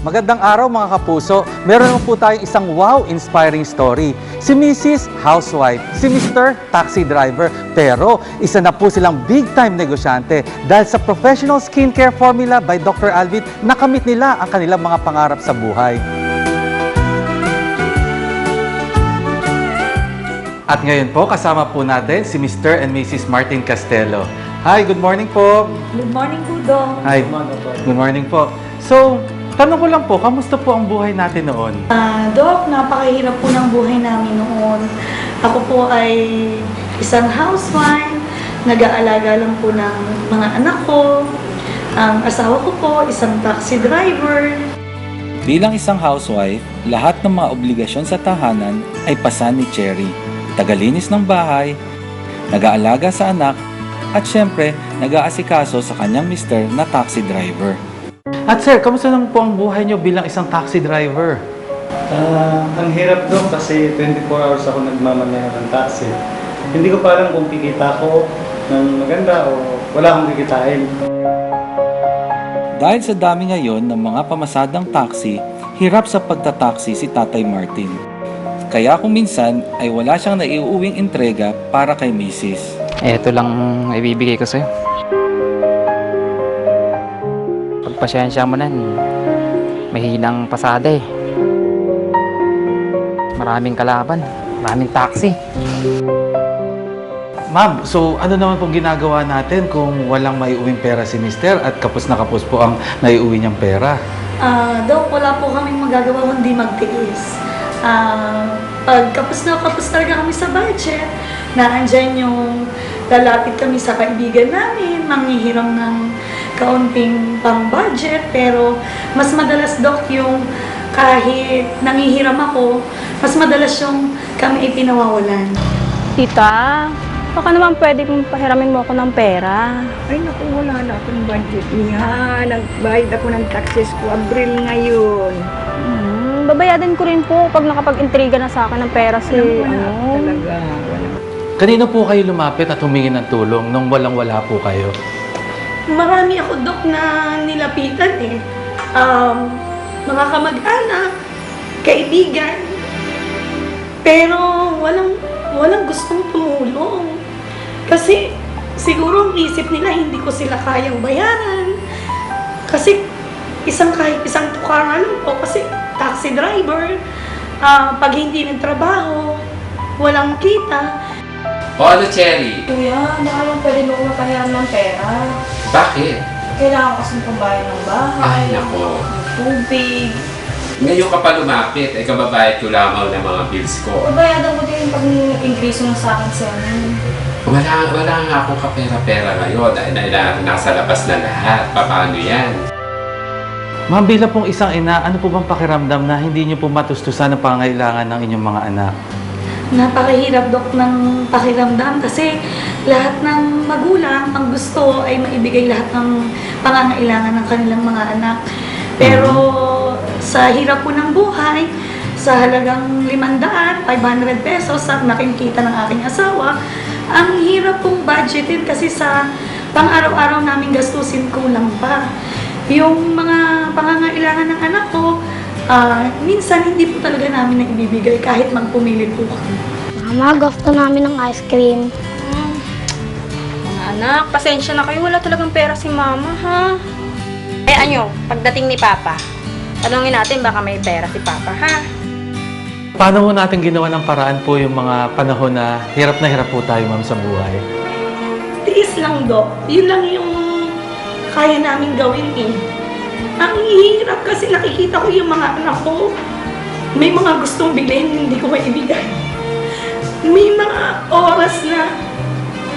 Magandang araw mga kapuso. Meron naman po tayong isang wow-inspiring story. Si Mrs. Housewife, si Mr. Taxi Driver. Pero isa na po silang big-time negosyante dahil sa professional skincare formula by Dr. Alvin, nakamit nila ang kanilang mga pangarap sa buhay. At ngayon po, kasama po natin si Mr. and Mrs. Martin Castelo. Hi, good morning po. Good morning po, Dong. Hi, good morning po. So, tanong ko lang po, kamusta po ang buhay natin noon? Dok, napakahirap po ng buhay namin noon. Ako po ay isang housewife, nag-aalaga lang po ng mga anak ko. Ang asawa ko po, isang taxi driver. Bilang isang housewife, lahat ng mga obligasyon sa tahanan ay pasan ni Cherry. Tagalinis ng bahay, nag-aalaga sa anak, at syempre, nag-aasikaso sa kanyang mister na taxi driver. At sir, kamusta naman po ang buhay nyo bilang isang taxi driver? Ang hirap doon kasi 24 hours ako nagmamaneho ng taxi. Hindi ko pa alam kung kikita ko ng maganda o wala akong kikitain. Dahil sa dami ngayon ng mga pamasadang taxi, hirap sa pagtataksi si Tatay Martin. Kaya kung minsan ay wala siyang naiuwing entrega para kay Mrs. Ito lang ibibigay ko sa'yo. Pagpasensya mo na, mahinang pasada eh. Maraming kalaban, maraming taxi. Ma'am, so ano naman pong ginagawa natin kung walang maiuwing pera si mister at kapos na kapos po ang naiuwi niyang pera? Dok, wala po kaming magagawa kundi magtiis. Pag kapos na kapos talaga kami sa budget, naandyan yung lalapit kami sa kaibigan namin, manghihiram ng kaunting pang-budget, pero mas madalas, Dok, yung kahit nangihiram ako, mas madalas yung kami ipinawawalan. Tita, baka naman pwede mong pahiramin mo ako ng pera. Ay naku, wala na akong budget niya. Nagbayad ako ng taxes ko, Abril ngayon. Babayadan ko rin po pag nakapag-intriga na sa akin ng pera si Wala talaga. Wala. Kanino po kayo lumapit at humingi ng tulong nung walang-wala po kayo? Marami ako, Dok, na nilapitan eh. Mga kamag-anak, kaibigan. Pero walang gustong tumulong. Kasi siguro ang isip nila hindi ko sila kayang bayaran. Kasi kahit isang tukaran lang po kasi taxi driver. Pag hindi nagtrabaho, walang kita. O ano, Cherry? Kuya, baka lang pwede mo ako mapahiram ng pera. Bakit? Kailangan ko kasing pambayad ng bahay, Ay, nako. ng tubig. Ngayon ka pa lumapit, ay kababayad ko lamang ng mga bills ko. Babayadan ko din pag increase mo sa akin sa Wala nga akong kapera-pera ngayon dahil nasa labas na lahat. Paano yan? Ma'am, bilang pong isang ina, ano po bang pakiramdam na hindi niyo po matustusan ang pangangailangan ng inyong mga anak? Napakahirap, Dok, ng pakiramdam kasi lahat ng magulang ang gusto ay maibigay lahat ng pangangailangan ng kanilang mga anak. Pero sa hirap po ng buhay, sa halagang 500, 500 pesos at nakikita ng aking asawa, ang hirap pong budgetin kasi sa pang-araw-araw namin gastusin kulang pa. Yung mga pangangailangan ng anak ko, minsan hindi po talaga namin na ibibigay kahit magpumilit po kami. Mama, gusto namin ng ice cream. Mga anak, pasensya na kayo. Wala talagang pera si mama, ha? Eh, anyo, pagdating ni Papa, tanongin natin baka may pera si Papa, ha? Paano mo natin ginawa ng paraan po yung mga panahon na hirap po tayo, ma'am, sa buhay? Tiis lang, Dok. Yun lang yung kaya namin gawin eh. Ang hirap kasi nakikita ko yung mga anak ko. May mga gustong bilhin, hindi ko maibigay. May mga oras na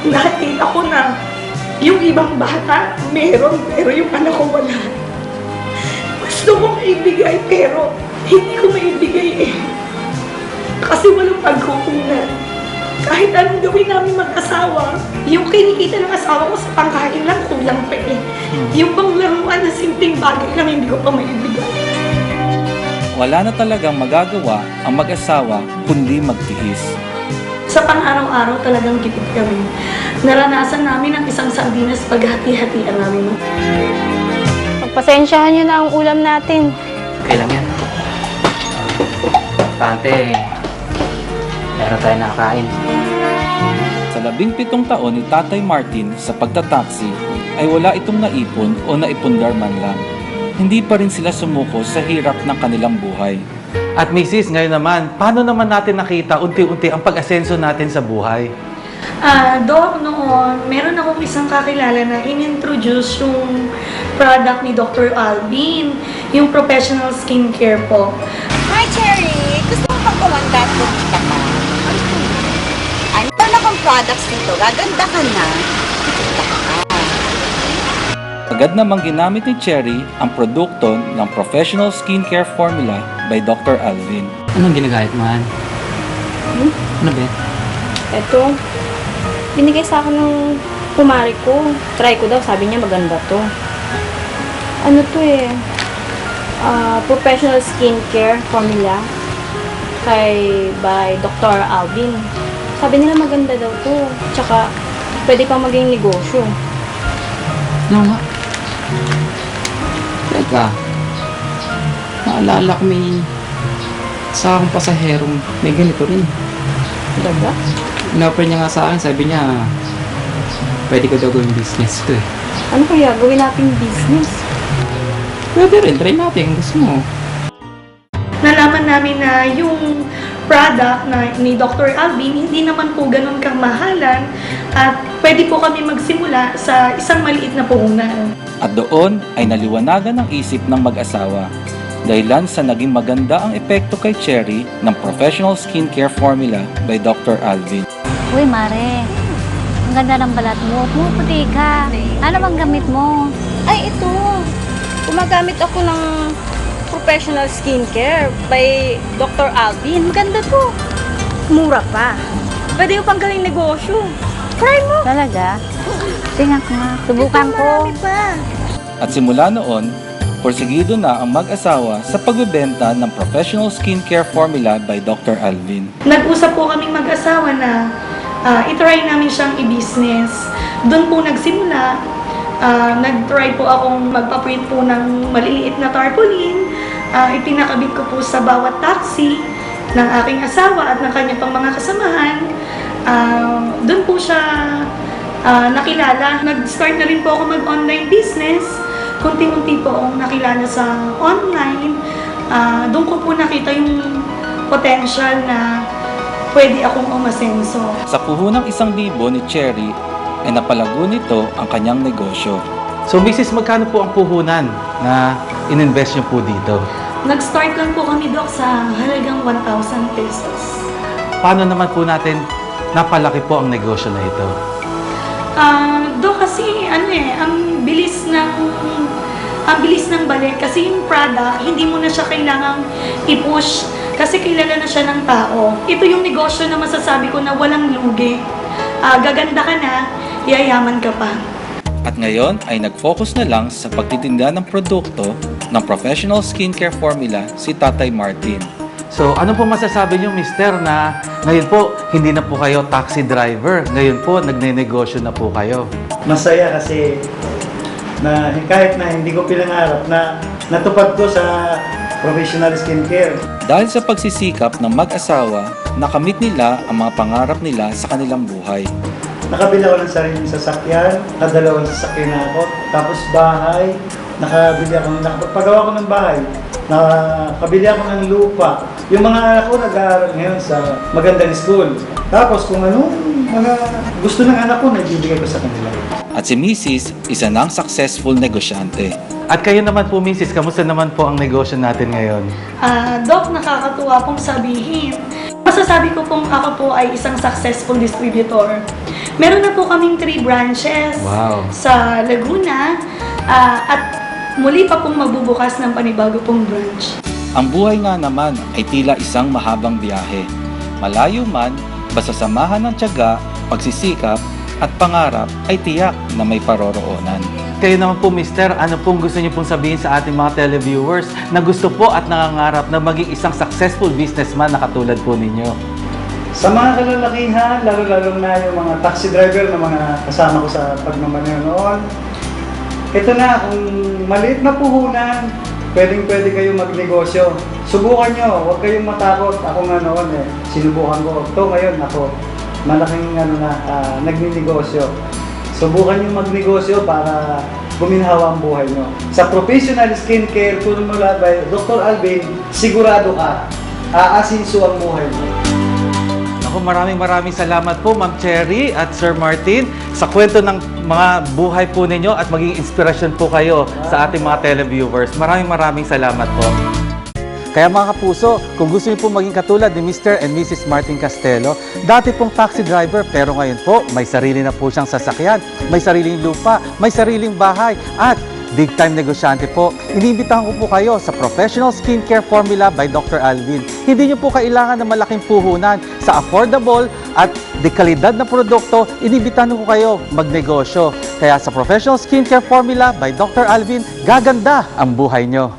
nakikita ko na yung ibang bata meron, pero yung anak ko wala. Gusto kong ibigay, pero hindi ko maibigay eh. Kasi walang pagkukunan. Kahit anong gawin namin mag-asawa, yung kinikita ng asawa ko sa pangkain lang, kulang pa eh. Yung pang laruan na simpleng bagay lang, hindi ko pa maibigay. Wala na talagang magagawa ang mag-asawa kundi magtihis. Sa pang-araw-araw talagang gipit kami. Naranasan namin ang isang sardinas paghati-hatian namin. Pagpasensyahan niyo na ang ulam natin. Okay lang yan. Tante, meron tayo nakakain. Sa 17 taon ni Tatay Martin sa pagtataksi ay wala itong naipon o naipundar man lang. Hindi pa rin sila sumuko sa hirap ng kanilang buhay. At Mrs., ngayon naman, paano naman natin nakita unti-unti ang pag-asenso natin sa buhay? Doc, noon, meron akong isang kakilala na in-introduce yung product ni Dr. Alvin, yung professional skincare po. Hi, Cherry! Gusto mo pang kumanda at kumita ka? Ano na akong products dito? Gaganda ka na. Kita ka. Agad namang ginamit ni Cherry ang produkto ng Professional Skincare Formula by Dr. Alvin. Anong ginagamit mo, Han? Ano ba? Eto, binigay sa akin ng kumari ko. Try ko daw, sabi niya maganda to. Ano to eh? Professional skincare formula by Dr. Alvin. Sabi nila maganda daw to. Tsaka, pwede pang maging negosyo. Ano nga? Teka. Naalala ko may sa akong pasaherong may ganito rin. Talaga? In-offer niya nga sa akin, sabi niya, pwede ko daw gawing business ko eh. Ano kaya gawin nating business? Pwede rin, try natin kung gusto mo. Nalaman namin na yung product na ni Dr. Alvin hindi naman po ganun kamahalan at pwede po kami magsimula sa isang maliit na puhunan. At doon ay naliwanagan ang isip ng mag-asawa. Dahilan sa naging maganda ang epekto kay Cherry ng Professional Skincare Formula by Dr. Alvin. Uy, Mare. Ang ganda ng balat mo. Pumuputi ka. Ano bang gamit mo? Ay, ito. Gumagamit ako ng professional skincare by Dr. Alvin. Maganda to. Mura pa. Pwede yung panggaling negosyo. Try mo. Talaga? Tingnan ko nga. Subukan ko. Marami pa. At simula noon, porsigido na ang mag-asawa sa pagbebenta ng Professional Skincare Formula by Dr. Alvin. Nag-usap po kaming mag-asawa na itry namin siyang i-business. Doon po nagsimula. Nag-try po akong magpaprint po ng maliliit na tarpaulin. Ipinakabit ko po sa bawat taxi ng aking asawa at ng kanyang pang mga kasamahan. Doon po siya nakilala. Nag-start na rin po ako mag-online business. Kunti-unti po akong nakilala sa online. Doon ko po nakita yung potential na pwede akong umasenso. Sa puhunang 1,000 ni Cherry ay napalago nito ang kanyang negosyo. So Mrs., magkano po ang puhunan na in-invest niyo po dito? Nag-start lang po kami, Doc, sa halagang 1,000 pesos. Paano naman po natin napalaki po ang negosyo na ito? Doc, kasi ang bilis ng balik kasi yung product, hindi mo na siya kailangang i-push kasi kilala na siya ng tao. Ito yung negosyo na masasabi ko na walang lugi. Gaganda ka na, yayaman ka pa. At ngayon ay nag-focus na lang sa pagtitinda ng produkto ng Professional Skincare Formula si Tatay Martin. So ano po masasabi niyo, Mister, na ngayon po hindi na po kayo taxi driver, ngayon po nagne-negosyo na po kayo? Masaya kasi na kahit na hindi ko pinangarap na natupad ko sa professional skincare. Dahil sa pagsisikap ng mag-asawa, nakamit nila ang mga pangarap nila sa kanilang buhay. Nakabili ako ng sariling sasakyan, nakadalawang sasakyan na ako, tapos bahay, nakapagawa ko ng bahay, nakabili ako ng lupa. Yung mga anak ko nag-aaral ngayon sa magandang school. Tapos kung anong mga gusto ng anak ko, naibibigay ko sa kanila. At si Mrs. isa ng successful negosyante. At kayo naman po, Mrs., kamusta naman po ang negosyo natin ngayon? Doc, nakakatuwa pong sabihin. Masasabi ko pong ako po ay isang successful distributor. Meron na po kaming 3 branches Wow. sa Laguna at muli pa pong magbubukas ng panibago pong branch. Ang buhay nga naman ay tila isang mahabang biyahe. Malayo man, basta samahan ng tiyaga, pagsisikap at pangarap ay tiyak na may paroroonan. Kayo naman po, Mister, ano pong gusto niyo pong sabihin sa ating mga televiewers na gusto po at nangangarap na maging isang successful businessman na katulad po ninyo? Sa mga kalalakihan, lalo-lalo na yung mga taxi driver na mga kasama ko sa pagmamaneho noon, ito na, kung maliit na puhunan, pwede kayo magnegosyo. Subukan nyo, huwag kayong matakot. Ako nga noon sinubukan ko. Ito ngayon ako, malaking nagninegosyo. Subukan nyo magnegosyo para guminhawa ang buhay nyo. Sa professional skincare, tulong mula by Dr. Alvin, sigurado ka, aasinso ang buhay mo. Ako, maraming salamat po, Ma'am Cherry at Sir Martin, sa kwento ng mga buhay po ninyo at maging inspirasyon po kayo sa ating mga televiewers. Maraming salamat po. Kaya mga kapuso, kung gusto niyo po maging katulad ni Mr. and Mrs. Martin Castelo, dati pong taxi driver pero ngayon po may sarili na po siyang sasakyan, may sariling lupa, may sariling bahay at big time negosyante po. Iniimbitahan ko po kayo sa Professional Skincare Formula by Dr. Alvin. Hindi niyo po kailangan ng malaking puhunan. Sa affordable at dekalidad na produkto, iniimbitahan ko kayo magnegosyo. Kaya sa Professional Skincare Formula by Dr. Alvin, gaganda ang buhay nyo.